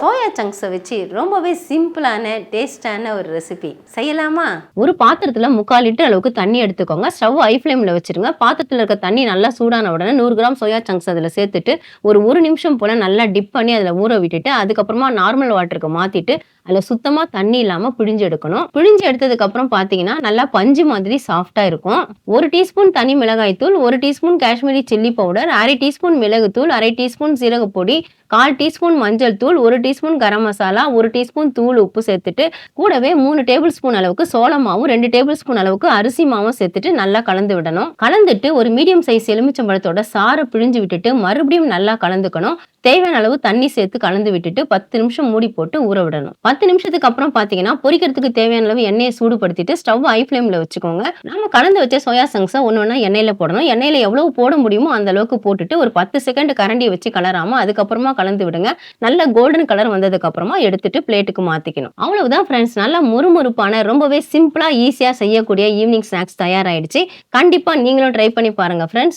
Soya சங்க்ஸை வச்சு ரொம்பவே சிம்பிளான டேஸ்டான ஒரு ரெசிபி செய்யலாமா? ஒரு பாத்திரத்துல 3/4 லிட்டர் அளவுக்கு தண்ணி எடுத்துக்கோங்க. ஸ்டவ் ஹை ஃப்ளேம்ல வச்சிருங்க. பாத்திரத்துல இருக்க தண்ணி நல்லா சூடான உடனே 100 கிராம் சோயா சங்க்ஸ் அதுல சேர்த்துட்டு ஒரு 1 நிமிஷம் போல நல்லா டிப் பண்ணி அதுல ஊற விட்டுட்டு அதுக்கப்புறமா நார்மல் வாட்டருக்கு மாத்திட்டு அதுல சுத்தமா தண்ணி இல்லாம பிழிஞ்சு எடுக்கணும். பிழிஞ்சு எடுத்ததுக்கு அப்புறம் பாத்தீங்கன்னா நல்லா பஞ்சு மாதிரி சாஃப்டா இருக்கும். 1 டீஸ்பூன் தனி மிளகாய் தூள், 1 teaspoon Kashmiri chilli powder, 1/2 teaspoon மிளகு தூள், 1/2 டீஸ்பூன் சீரக பொடி, 1/4 டீஸ்பூன் மஞ்சள் தூள், 1 டீஸ்பூன் கரம் மசாலா, 1 டீஸ்பூன் தூள் உப்பு சேர்த்துட்டு கூடவே 3 டேபிள் ஸ்பூன் அளவுக்கு சோள மாவும் 2 டேபிள் ஸ்பூன் அளவுக்கு அரிசி மாவும் சேர்த்துட்டு நல்லா கலந்து விடணும். கலந்துட்டு ஒரு மீடியம் சைஸ் எலுமிச்சம்பழத்தோட சாறை பிழிஞ்சு விட்டுட்டு மறுபடியும் நல்லா கலந்துக்கணும். தேவையான அளவு தண்ணி சேர்த்து கலந்து விட்டுட்டு 10 நிமிஷம் மூடி போட்டு ஊற விடணும். 10 நிமிஷத்துக்கு அப்புறம் பாத்தீங்கன்னா பொரிக்கிறதுக்கு தேவையான அளவு எண்ணெயை சூடுபடுத்திட்டு ஸ்டவ் ஹை ஃப்ளேம்ல வச்சுக்கோங்க. நம்ம கலந்து வச்ச சோயா சங்க்ஸை ஒண்ணு எண்ணெயில போடணும். எண்ணெயில எவ்வளவு போட முடியுமோ அந்த அளவுக்கு போட்டுட்டு ஒரு 10 செகண்ட் கரண்டியை வச்சு கலராம அதுக்கப்புறமா கலந்து விடுங்க. நல்ல கோல்டன் கலர் வந்ததுக்கு அப்புறமா எடுத்துட்டு பிளேட்டுக்கு மாத்திக்கணும். அவ்வளவுதான் ஃப்ரெண்ட்ஸ், நல்லா முறுமுறுப்பான ரொம்பவே சிம்பிளா ஈஸியா செய்யக்கூடிய ஈவினிங் ஸ்நாக்ஸ் தயாராயிடுச்சு. கண்டிப்பா நீங்களும் ட்ரை பண்ணி பாருங்க ஃப்ரெண்ட்ஸ்.